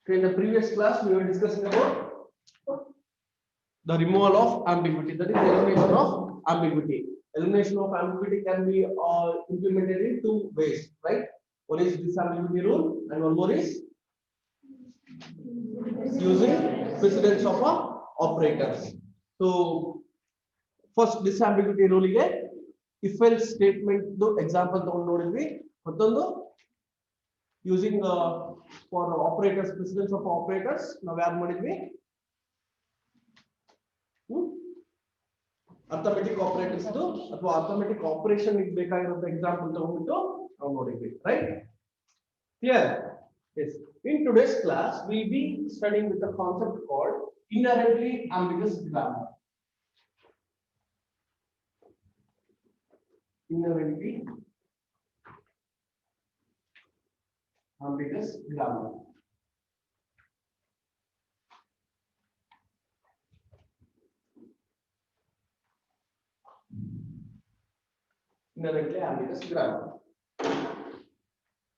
Okay, in the previous class, we were discussing about the removal of ambiguity, that is elimination of ambiguity. Elimination of ambiguity can be implemented in two ways, right? One is disambiguity rule, and one more is using precedence of operators. So, first disambiguity rule ige if else statement do example ತಗೊಂಡು ನೋಡಿದ್ವಿ ಮತ್ತೊಂದು using for operators precedence of operators ನಾವು ಯಾರು ಮಾಡಿದ್ವಿ arithmetic operators ಅಥವಾ arithmetic operation ಗೆ ಬೇಕಾಗಿರೋ example ತಗೊಂಡು ನಾವು ನೋಡಿದ್ವಿ right clear yes in today's class we'll be studying with a concept called inherently ambiguous grammar inherently ambiguous grammar inherently ambiguous grammar.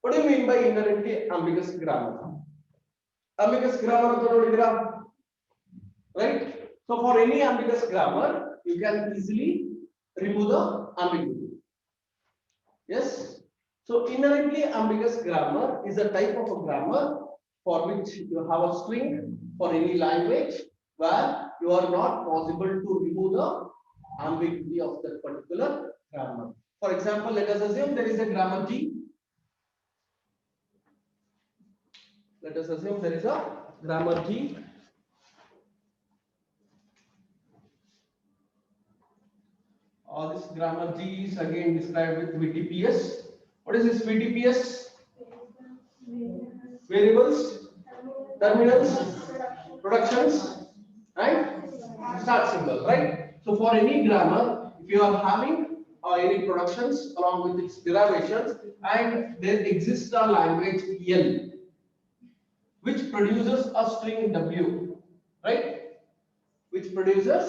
What do you mean by inherently ambiguous grammar? Ambiguous grammar ಅಂತ ನೋಡಿದ್ರಾ right? So for any ambiguous grammar you can easily remove the ambiguity. Yes? So inherently ambiguous grammar is a type of a grammar for which you have a string for any language where you are not possible to remove the ambiguity of that particular grammar. For example, let us assume there is a grammar G. Let us assume there is a grammar G. This grammar G is again described with VTPS. What is this VTPS? Variables, terminals, productions, and start symbol, right? So for any grammar, if you are having any productions along with its derivations, and there exists a language L which produces a string W, right? Which produces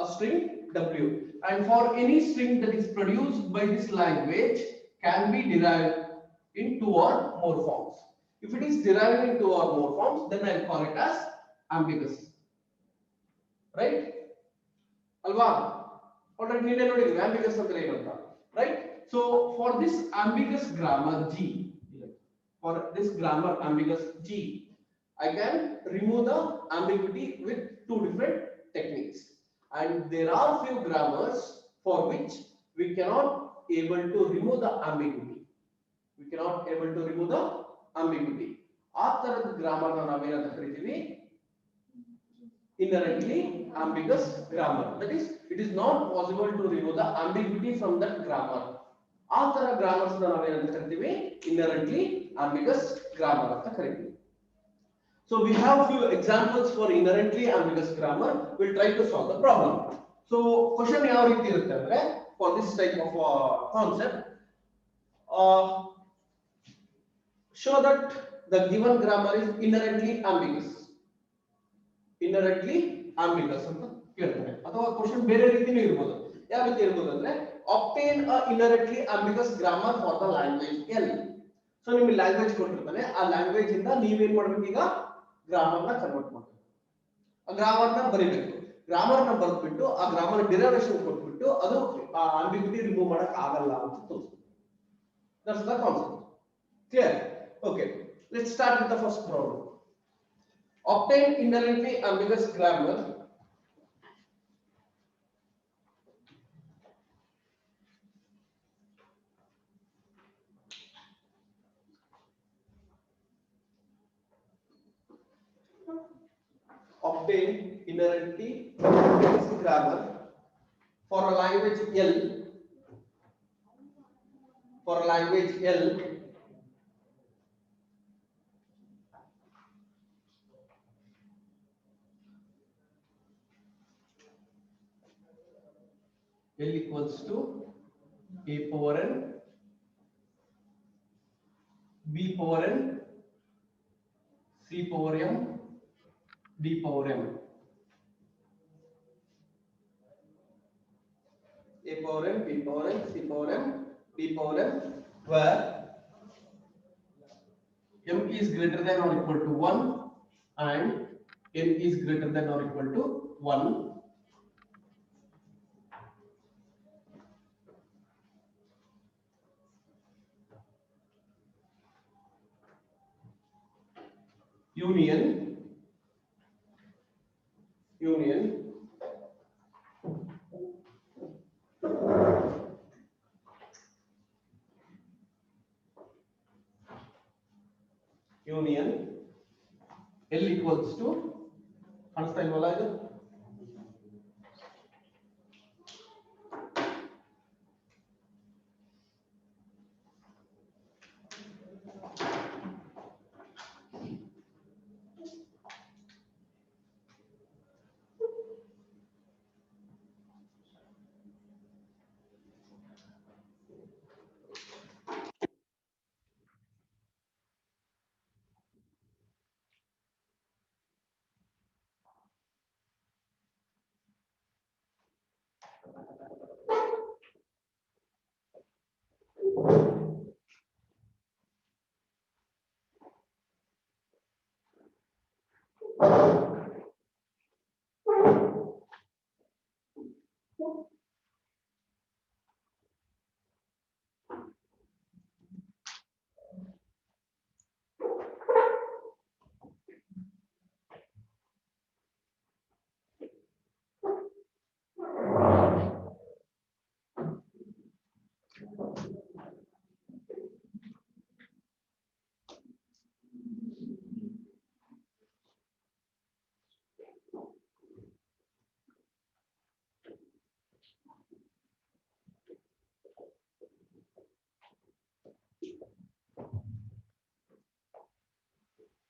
a string W, and for any string that is produced by this language can be derived in two or more forms. If it is derived in two or more forms, then I'll call it as ambiguous, right? Alva, already needed notice ambiguous ಅಂತ ಏನಂತ, right? So for this ambiguous grammar G, for this grammar ambiguous G, I can remove the ambiguity with two different techniques, and there are few grammars for which we cannot able to remove the ambiguity. We cannot able to remove the ambiguity. ಆ ತರದ grammar ನಾವೇನಂತ ಕರಿತೀವಿ inherently ambiguous grammar. That is, it is not possible to remove the ambiguity from that grammar. ಆ ತರ grammars ನಾವೇನಂತ ಕರಿತೀವಿ inherently ambiguous grammar ಅಂತ ಕರಿತೀವಿ. So we have few examples for inherently ambiguous grammar. We'll try to solve the problem. So question ಯಾವ ರೀತಿ ಇರುತ್ತೆ ಅಂದ್ರೆ for this type of concept, show that the given grammar is inherently ambiguous. Inherently ambiguous ಅಂತ ಕೇಳ್ತಾರೆ. ಅಥವಾ question ಬೇರೆ ರೀತಿನೂ ಇರಬಹುದು. ಯಾವ ರೀತಿ ಇರಬಹುದು ಅಂದ್ರೆ obtain a inherently ambiguous grammar for the language L. So ನಿಮಗೆ ಲ್ಯಾಂಗ್ವೇಜ್ ಕೊಟ್ಟಿರ್ತಾನೆ, ಆ ಲ್ಯಾಂಗ್ವೇಜ್ ಇಂದ ನೀವೇನ್ ಮಾಡ್ಬೇಕು ಈಗ ಗ್ರಾಮರ್ ನ ಕನ್ವರ್ಟ್ ಮಾಡಬೇಕು. ಆ ಗ್ರಾಮರ್ ನ ಬರಿಬೇಕು. ಗ್ರಾಮರ್ ನ ಬರೆದ್ಬಿಟ್ಟು ಆ ಗ್ರಾಮರ್ ಡಿರೈವೇಶನ್ ಕೊಟ್ಬಿಟ್ಟು ಅದು ಆ ambiguity ರಿಮೂವ್ ಮಾಡಕ್ ಆಗಲ್ಲ ಅಂತ ತೋರಿಸ್ತೀವಿ. That's the concept. Clear? Okay. Let's start with the first problem. Obtain inherently ambiguous grammar obtain inherently ambiguous grammar for a language L, for a language L L equals to A power n, B power n, C power m, D power m. A power n, B power n, C power m, D power m, where m is greater than or equal to 1, and n is greater than or equal to 1, union union L equals to ಕಾಣಿಸ್ತಾ ಇಲ್ವಲ್ಲ ಇದು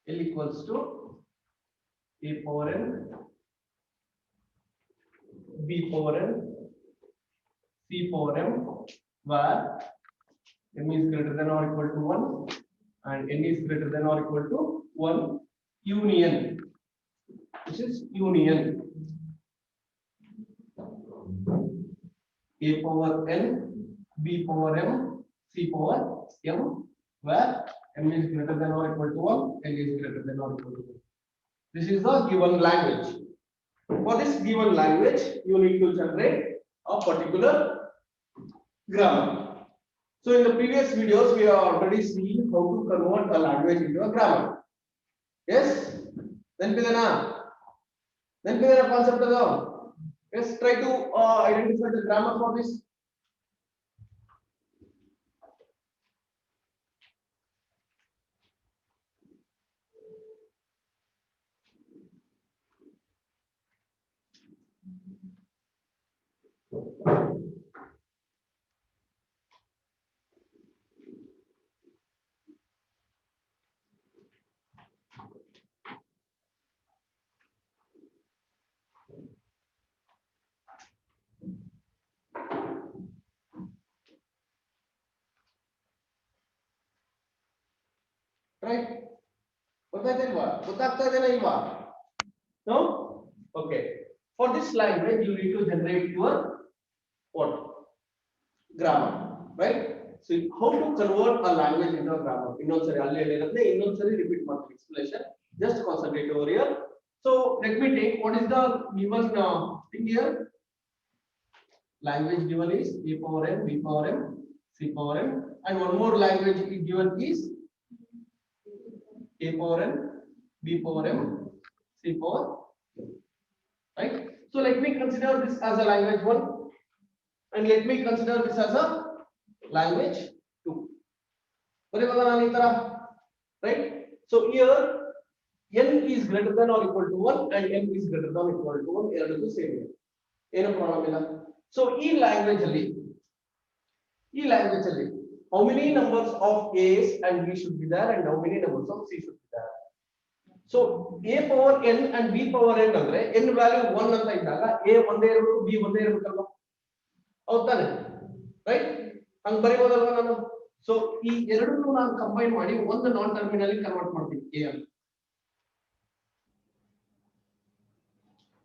L equals to a power n b power n c power m where m is greater than or equal to 1 and n is greater than or equal to 1 union. This is union a power n b power m c power m where m is greater than or equal to 1 n is greater than or equal to 1. This is the given language. For this given language you need to generate a particular grammar. So in the previous videos we have already seen how to convert a language into a grammar. Yes, then concept of the yes, try to identify the grammar for this. Right? No? Okay. For this language, you need to generate your what? Grammar. Right? So how to convert a language into a grammar? Innocently repeat my explanation. Just concentrate over here. So let me take what is the given thing here? Language given is a power n, b power m, c power m, and one more language given is a power n, b power m, c power m. Right? So let me consider this as a language 1 and let me consider this as a language 2. Right? So here n is greater than or equal to 1 and m is greater than or equal to 1 ಎರಡಕ್ಕೂ same ಇದೆ ಏನು problem ಇಲ್ಲ. So ಈ language ಅಲ್ಲಿ how many numbers of a's and b should be there and how many numbers of c should be there? So a power n and b power n ಅಂದ್ರೆ n value 1 ಅಂತ ಇದ್ದಾಗ a ಒಂದೇ ಇರಬೇಕು b ಒಂದೇ ಇರಬೇಕಲ್ವಾ ಹೌದಾನೆ right ಹಂಗ ಬರಿಬೋದಲ್ವಾ ನಾನು. So ಈ ಎರಡನ್ನೂ ನಾನು ಕಂಬೈನ್ ಮಾಡಿ ಒಂದು ನಾನ್ ಟರ್ಮಿನಲ್ ಕನ್ವರ್ಟ್ ಮಾಡ್ತೀನಿ a ಅಂತ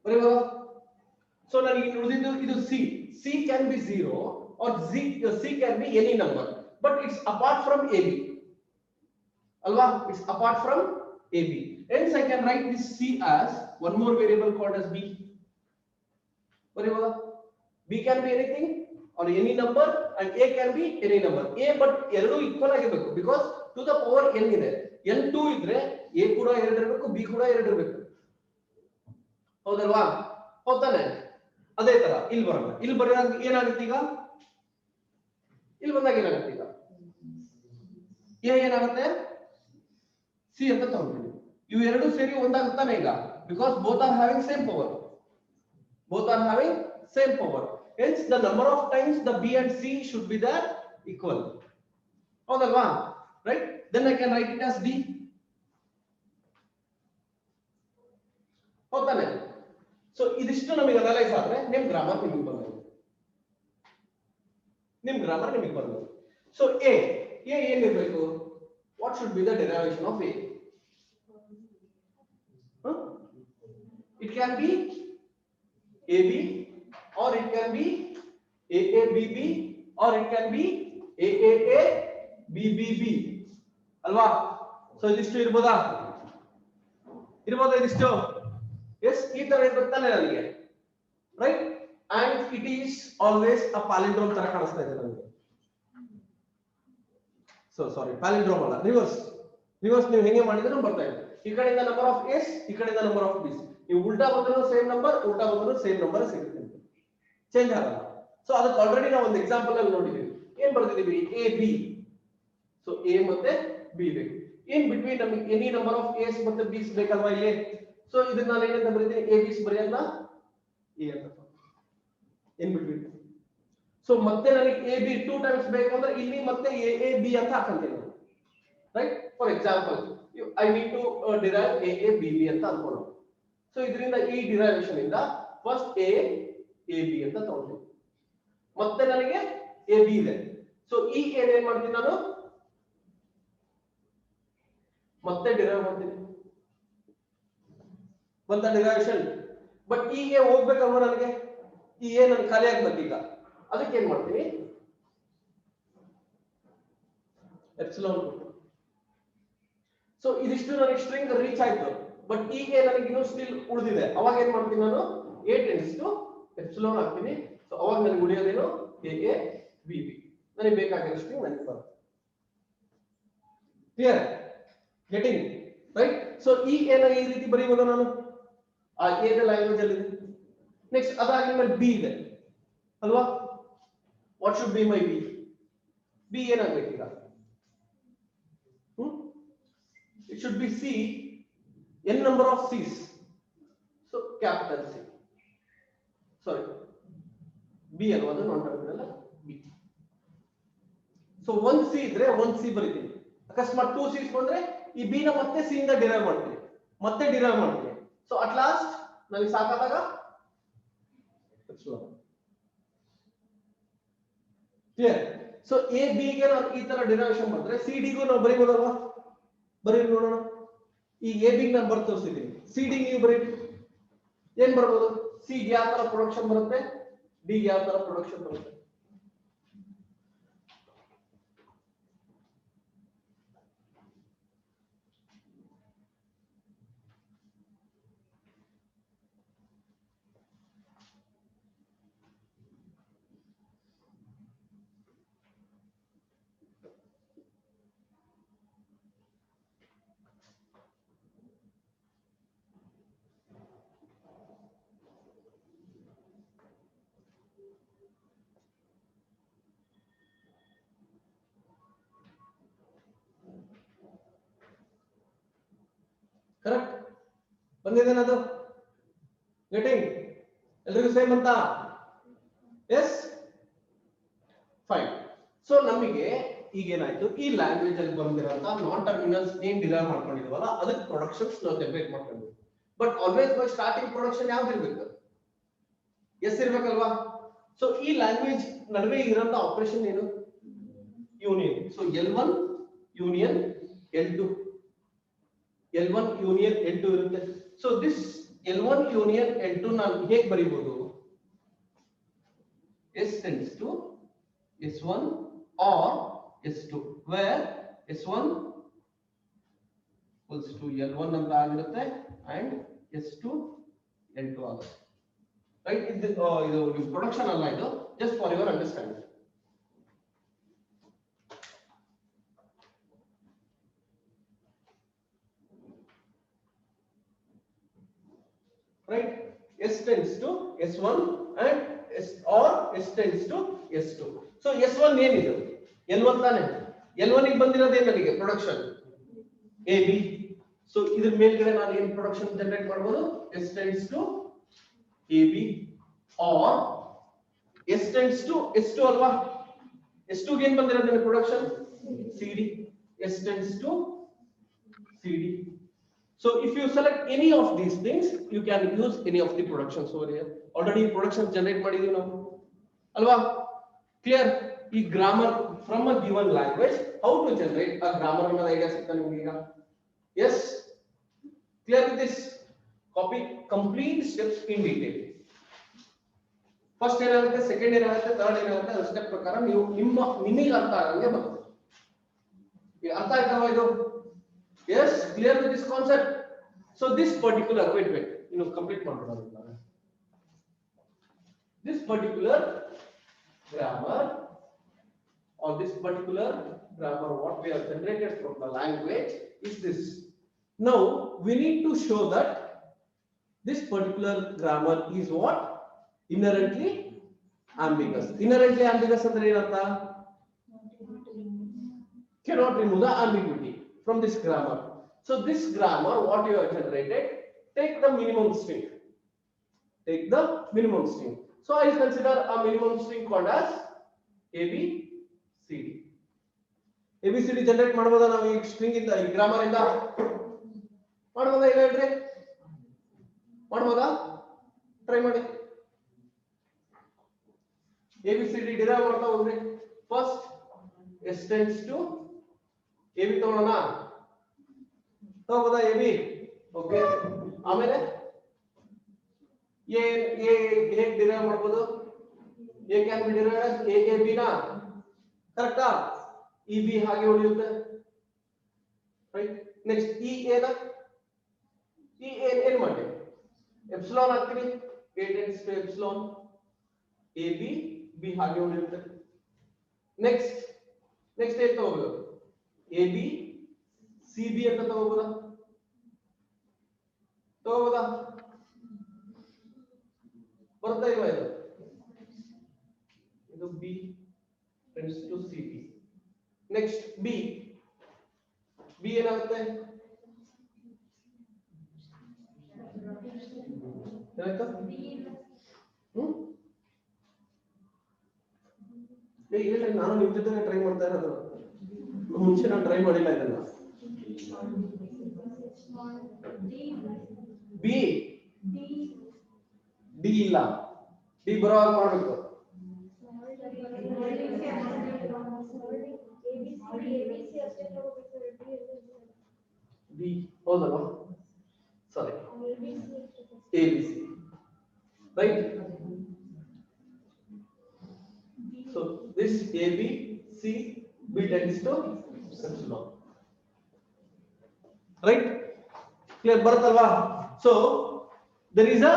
ಬರಿಬೋದಾ. ಸೊ ನನಗೆ ಉಳಿದಿದ್ದು ಇದು c can be 0 or c can be any number but it's apart from ab alwa, it's apart from ab. Hence I can write this C as one more variable called as B. B can be anything or any number and A can be any number. A but ಎರಡು equal ಆಗಿರಬೇಕು because to the power n ಇದೆ. n2 ಇದ್ರೆ A ಕೂಡ 2 ಇರಬೇಕು B ಕೂಡ 2 ಇರಬೇಕು. ಹೌದಲ್ವಾ? ಹೌದಾನೆ? ಅದೇ ತರ ಇಲ್ಲಿ ಬರೋಣ. ಇಲ್ಲಿ ಬರೆದಾಗ ಏನಾಗುತ್ತೆ ಈಗ? ಇಲ್ಲಿ ಬಂದಾಗ ಏನಾಗುತ್ತೆ ಈಗ? A ಏನಾಗುತ್ತೆ? C ಅಂತ ತಗೊಂಡ್ಬಿಡಿ. ಇವು ಎರಡು ಸೇರಿ ಒಂದಾಗುತ್ತಾನೆ ಈಗ because both are having same power. Both are having same power. Hence the number of times the B and C should be there equal. ಹೌದಲ್ವಾ? Right? Then I can write it as D. ಹೌದಾನೆ? So ಇದಿಷ್ಟು ನಮಗೆ analyse ಆದ್ರೆ ನಿಮ್ಮ grammar ನಿಮಗೆ ಬಂದಿದೆ. ನಿಮ್ಮ grammar ನಿಮಗೆ ಬಂದಿದೆ. So A ಏನಿರಬೇಕು? What should be the derivation of A? It can be AB or it can be AABB or it can be AAABBB ಅಲ್ವಾ? ಸೊ ಇದಿಷ್ಟು ಇರಬಹುದಾ? ಇದಿಷ್ಟು? ಎಸ್, ಈ ತರ ಇರ್ಬೇಕು ತಾನೆ ನನಗೆ, right? And it is always a palindrome ತರ ಕಾಣಿಸ್ತಾ ಇದೆ ನನಗೆ. ಸೊ ಸಾರಿ, ಪ್ಯಾಲಿಂಡ್ರೋಮ್ ಅಲ್ಲ, ರಿವರ್ಸ್ ನೀವು ಹೆಂಗೆ ಮಾಡಿದ್ರು ಬರ್ತಾ ಇದೆ. ಈ ಕಡೆಯಿಂದ ನಂಬರ್ ಆಫ್ ಎಸ್, ಈ ಕಡೆಯಿಂದ ನಂಬರ್ ಆಫ್ ಬಿಸ್. ನೀವು ಉಲ್ಟಾ ಬಂದ್ರು ಸೇಮ್ ನಂಬರ್, ಉಲ್ಟಾ ಬಂದ್ರು ಸೇಮ್ ನಂಬರ್ ಸಿಗುತ್ತೆ, ಚೇಂಜ್ ಆಗಲ್ಲ. ಸೊ ಅದಕ್ಕೆ ಆಲ್ರೆಡಿ ನಾವು ಒಂದು ಎಕ್ಸಾಂಪಲ್ ಅಲ್ಲಿ ನೋಡಿದೀವಿ. ಏನ್ ಬರ್ತಿದೀವಿ? A B. ಸೊ ಎ ಮತ್ತೆ ಬಿ ಬೇಕು. ಇನ್ ಬಿಟ್ವೀನ್ ನಮಗೆ ಎನಿ ನಂಬರ್ ಆಫ್ ಎಸ್ ಮತ್ತೆ ಬಿಸ್ ಬೇಕಲ್ವಾ ಇಲ್ಲಿ? ಸೊ ಇದನ್ನ ನಾನು ಏನಂತ ಬರೀತೀನಿ? ಎ ಬಿಸ್ ಬರೆಯಲ್ಲ, ಎ ಅಂತ ಇನ್ ಬಿಟ್ವೀನ್. ಸೊ ಮತ್ತೆ ನನಗೆ ಎ ಬಿ 2 ಟೈಮ್ಸ್ ಬೇಕು ಅಂದ್ರೆ ಇಲ್ಲಿ ಮತ್ತೆ ಎ ಬಿ ಅಂತ ಹಾಕಂತೀನಿ ನಾನು, right? For example I need to derive a B B ಅಂತ ಅನ್ಕೊಳ್ಳೋಣ. ಸೊ ಇದರಿಂದ ಈ ಡಿರೈವೇಶನ್ ಇಂದ ಫಸ್ಟ್ ಎ ಬಿ ಅಂತ ತಗೊಂತೀನಿ, ಮತ್ತೆ ನನಗೆ ಎ ಬಿ ಇದೆ. ಸೊ ಈ ಏನ್ ಮಾಡ್ತೀನಿ ನಾನು? ಮತ್ತೆ ಡಿರೈವ್ ಮಾಡ್ತೀನಿ, ಬಂತ ಡಿರೈವೇಶನ್. ಬಟ್ ಈ ಎ ಹೋಗ್ಬೇಕಲ್ವ ನನಗೆ? ಈ ಎ ನನ್ ಖಾಲಿ ಆಗ್ಬೇಕು ಈಗ. ಅದಕ್ಕೆ ಏನ್ ಮಾಡ್ತೀನಿ? ಎಪ್ಸಿಲಾನ್. ಸೊ ಇದಿಷ್ಟು ನನಗೆ ಸ್ಟ್ರಿಂಗ್ ರೀಚ್ ಆಯ್ತು, ಬಟ್ ಈಗ ನನಗೆ ಇನ್ನೂ ಸ್ಟಿಲ್ ಉಳಿದಿದೆ. ಅವಾಗ ಏನ್ ಮಾಡ್ತೀನಿ ನಾನು? ಎ ಟೆನ್ಸ್ ಟು ಎಪ್ಸಿಲಾನ್ ಹಾಕ್ತೀನಿ. ಸೊ ಅವಾಗ ನನಗೆ ಉಳಿಯೋದೇನು? A B B. ನನಗೆ ಬೇಕಾಗಿರೋ ಸ್ಟ್ರಿಂಗ್ ನನಗೆ ಬರುತ್ತೆ. ಕ್ಲಿಯರ್? Getting right? ಸೊ ಈ ಏನ ಈ ರೀತಿ ಬರೀಬಹುದು ನಾನು, ಆ ಎ ದ ಲ್ಯಾಂಗ್ವೇಜ್ ಅಲ್ಲಿ. ನೆಕ್ಸ್ಟ್ ಅದಾದ್ಮೇಲೆ ಬಿ ಇದೆ ಅಲ್ವಾ? What should be my B? B ಏನಾಗಬೇಕು ಈಗ? It should be C, n number of C's. So capital C. Sorry, B alwa non terminal B. So 1 C idre 1 C ಬರೀತೀನಿ. ಅಕಸ್ಮಾತ್ 2 C's ಬಂದ್ರೆ ಈ B ನ ಮತ್ತೆ C ಇಂದ ಡಿರೈವ್ ಮಾಡ್ತೀನಿ, ಸೊ ಅಟ್ ಲಾಸ್ಟ್ ನನಗೆ ಸಾಕಾದಾಗ ಕ್ಲಿಯರ್? ಸೊ ಎ ಬಿ ಗೆ ನಾವು ಈ ತರ ಡಿರೈವೇಶನ್ ಮಾಡಿದ್ರೆ ಸಿ ಡಿ ಗೂ ನಾವು ಬರೀಬಹುದಲ್ವಾ? ಬರೀ ನೋಡೋಣ. ಈ ಎ ಬಿ ನಾನು ಬರ್ದು ತೋರಿಸಿದ್ದೀನಿ, ಸಿ ಡಿ ನೀವು ಬರೀ ಏನ್ ಬರ್ಬೋದು? ಸಿ ಗೆ ಯಾವ ತರ ಪ್ರೊಡಕ್ಷನ್ ಬರುತ್ತೆ, ಡಿ ಗೆ ಯಾವ ತರ ಪ್ರೊಡಕ್ಷನ್ ಬರುತ್ತೆ? ಕರೆಕ್ಟ್ ಬಂದಿದ್ದೇನದು? ಗೆಟಿಂಗ್ ಎಲ್ರಿಗೂ ಸೇಮ್ ಅಂತ? Yes, fine. ಸೊ ನಮಗೆ ಈಗ ಏನಾಯ್ತು? ಈ ಲ್ಯಾಂಗ್ವೇಜ್ ಅಲ್ಲಿ ಬಂದಿರೋಂತ ನಾನ್ ಟರ್ಮಿನಲ್ಸ್ ಏನ್ ಡಿರೈವ್ ಮಾಡ್ಕೊಂಡಿದ್ವಲ್ಲ ಅದಕ್ಕೆ ಪ್ರೊಡಕ್ಷನ್ಸ್ ನಾವು ಸೆಪರೇಟ್ ಮಾಡ್ಕೊಂಡಿದ್ವಿ. But always by starting production ಯಾವ್ದು ಇರ್ಬೇಕು? ಎಸ್ ಇರ್ಬೇಕಲ್ವಾ? ಸೊ ಈ ಲ್ಯಾಂಗ್ವೇಜ್ ನಡುವೆ ಇರೋಂತ ಆಪರೇಷನ್ ಏನು? Union. So L1 union L2, L1 union L2 ಇರುತ್ತೆ. So this L1 union L2 ನಾನು ಹೇಗೆ ಬರೀಬಹುದು? S tends to S1 or S2, where S1 equals to L1 ಅಂತ ಆಗಿರುತ್ತೆ and S2 L2 ಆಗುತ್ತೆ. ರೈಟ್, ಇದು ಪ್ರೊಡಕ್ಷನ್ ಅಲ್ಲ, ಇದು just for your understanding. Right, S tends to S1 and S or S tends to S2. So S1 ಏನಿದು L1 ತಾನೆ, L1 ಗೆ ಬಂದಿರೋದೇ ನನಗೆ ಪ್ರೊಡಕ್ಷನ್ AB. ಸೊ ಇದ್ರ ಮೇಲ್ಗಡೆ ನಾನು ಏನು ಪ್ರೊಡಕ್ಷನ್ ಜನರೇಟ್ ಮಾಡಬಹುದು, S tends to AB or S tends to S2 ಅಲ್ವಾ, S2 ಗೆ ಏನು ಬಂದಿರೋದೇ production CD, S tends to CD. So if you select any of these things, you can use any of the productions over here. Already production generate ಮಾಡಿದೀವಿ ನಾವು ಅಲ್ವಾ. Clear? ಈ grammar from a given language, how to generate a grammar ಅನ್ನೋ idea ಸಿಗ್ತಾ ನಿಮಗೆ ಈಗ. Yes, clear with this? Copy complete steps in detail. First ಏನಾಗುತ್ತೆ, second ಏನಾಗುತ್ತೆ, ಥರ್ಡ್ ಏನಾಗುತ್ತೆ, ಅದ್ರ ಸ್ಟೆಪ್ ಪ್ರಕಾರ ನೀವು ನಿಮಗೆ ಅರ್ಥ ಆಗಂಗೆ ಬರ್ತದೆ. ಈಗ ಅರ್ಥ ಆಯ್ತಲ್ವಾ ಇದು? Yes, clear with this concept? So this particular, wait, complete ಮಾಡ್ಬಿಡೋಣ. This particular grammar or this particular grammar what we have generated from the language is this. Now we need to show that this particular grammar is what? Inherently ambiguous. Inherently ambiguous ಅಂದ್ರೆ ಏನಂತ? Cannot remove the ambiguity from this grammar. So this grammar what you have generated, take the minimum string. Take the minimum string. So I consider a minimum string called as ABCD. ABCD generate ಮಾಡಬಹುದಾ ನಾವು ಈ string ಇಂದ, ಈ grammar ಇಂದ ಮಾಡಬಹುದಾ? ಇಲ್ಲ ಹೇಳ್ರಿ, ಮಾಡಬಹುದಾ? ಟ್ರೈ ಮಾಡಿ. ABCD ಡಿರೈವ್ ಮಾಡ್ತಾ ಹೋಗ್ರಿ. First S tends to AB ತಗೊಳ್ಳೋಣ, ತಗೋಬೋದಾ AB? ಓಕೆ, ಆಮೇಲೆ A ಹೇಗೆ ಡಿರೈವ್ ಮಾಡಬಹುದು? A can be derived as AAB ನಾ, ಕರೆಕ್ಟಾ? EB ಹಾಗೆ ಉಳಿಯುತ್ತೆ. ರೈಟ್, ನೆಕ್ಸ್ಟ್ EA ನ ಏನು ಮಾಡಿ ಎಪ್ಸಿಲಾನ್ ಹಾಕ್ತೀನಿ, A tends to epsilon, AB B ಹಾಗೆ ಉಳಿಯುತ್ತೆ. ನೆಕ್ಸ್ಟ್ ಏನು ತಗೋಬಹುದು? AB CB ಅಂತ ತಗೋಬೋದಾ? ಬರ್ತಾ ಇಲ್ವಾ ಇದು? ಇದು B tends to CB. Next B ಏನಾಗುತ್ತೆ? ಏನಾಯ್ತು? ಹೇಳ್ರಿ, ನಾನು ನಿಮ್ ಜೊತೆ ಟ್ರೈ ಮಾಡ್ತಾ ಇರೋದು, ಮುಂಚೆ ನಾನು ಟ್ರೈ ಮಾಡಿಲ್ಲ ಇದನ್ನ. ಬಿ ಡಿ ಇಲ್ಲ, ಡಿ ಬರೋ ಹಾಗೆ ಮಾಡ್ಬೇಕು. ಬಿ ಹೌದಲ್ವಾ? ಸಾರಿ, ABC, right? So this AB C B tends to epsilon, right? Clear ಬರುತ್ತಲ್ವಾ? So there is a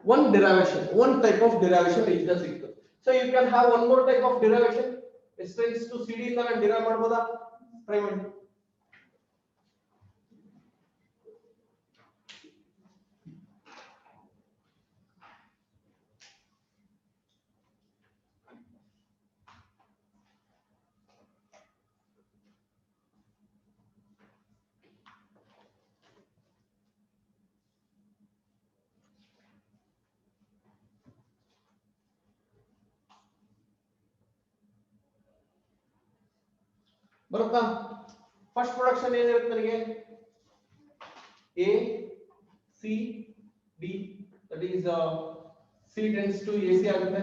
one derivation, one type of derivation is the ಸಿಕ್ತು. So you can have one more type of derivation. S tends to CD ಇಂದ ನಾನು derive ಮಾಡಬಹುದಾ? Try ಮಾಡಿ. ಬರುತ್ತಾ? First production ಏನಿರುತ್ತೆ ನನಗೆ? A C D, that is C tends to AC ಆಗುತ್ತೆ.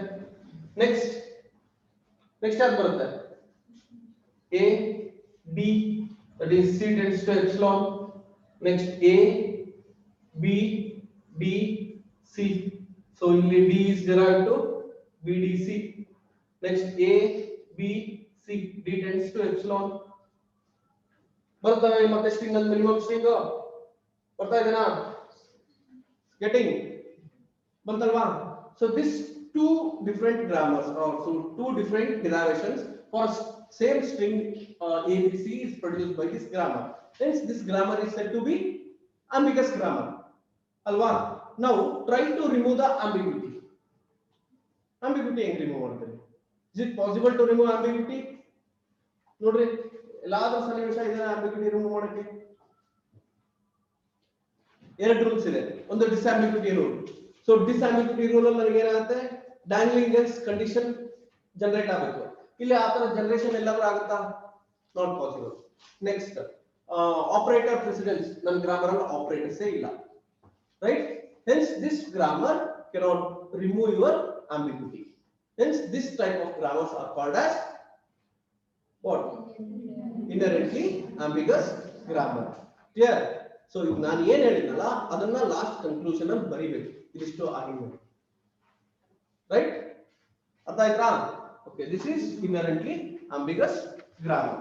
Next ಯಾವ್ದು ಬರುತ್ತೆ? A B, that is C tends to epsilon. Next A B D C, so ಇಲ್ಲಿ D is derived to BDC. next A B C, D tends to epsilon. ಬರ್ತವೆ ಮತ್ತೆ string ಅಲ್ಲಿ minimum string ಬರ್ತಾ ಇದೆನಾ getting ಬಂತಲ್ವಾ so this two different grammars or so two different derivations for same string abc is produced by this grammar hence this grammar is said to be ambiguous grammar alwa now try to remove the ambiguity ಹೆಂಗ್ remove ಮಾಡ್ತೀರಿ is it possible to remove ambiguity ನೋಡ್ರಿ ಎಲ್ಲಾದ್ರೂ ಸನ್ನಿವೇಶ ಇದನ್ನ ambiguity remove ಮಾಡಕ್ಕೆ ಎರಡು rules ಇದೆ ಒಂದು ಡಿಸ್ಅಂಬಿಗ್ಯೂಟಿ ರೂಲ್ ಸೊ ಡಿಸ್ಅಂಬಿಗ್ಯೂಟಿ ರೂಲ್ ಅಲ್ಲಿ ನನಗೆ ಏನಾಗುತ್ತೆ ಡ್ಯಾಂಗ್ಲಿಂಗ್ ಎಲ್ಸ್ ಕಂಡೀಷನ್ ಜನರೇಟ್ ಆಗಬೇಕು ಇಲ್ಲಿ ಆ ತರ ಜನರೇಷನ್ ಎಲ್ಲಾದ್ರೂ ಆಗುತ್ತಾ not possible next operator precedence ನನ್ನ ಗ್ರಾಮರ್ ಅಲ್ಲಿ ಆಪರೇಟರ್ಸ್ ಇಲ್ಲ right hence this grammar cannot remove your ambiguity hence this type of grammars are called as what inherently ambiguous grammar clear so ಈಗ ನಾನು ಏನು ಹೇಳಿದ್ನಲ್ಲ ಅದನ್ನ ಲಾಸ್ಟ್ ಕನ್ಕ್ಲೂಷನ್ ಅಲ್ಲಿ ಬರಿಬೇಕು ಇದಿಷ್ಟು ಆರ್ಗ್ಯುಮೆಂಟ್ ರೈಟ್ ಅರ್ಥ ಆಯ್ತಾ okay this is inherently ambiguous grammar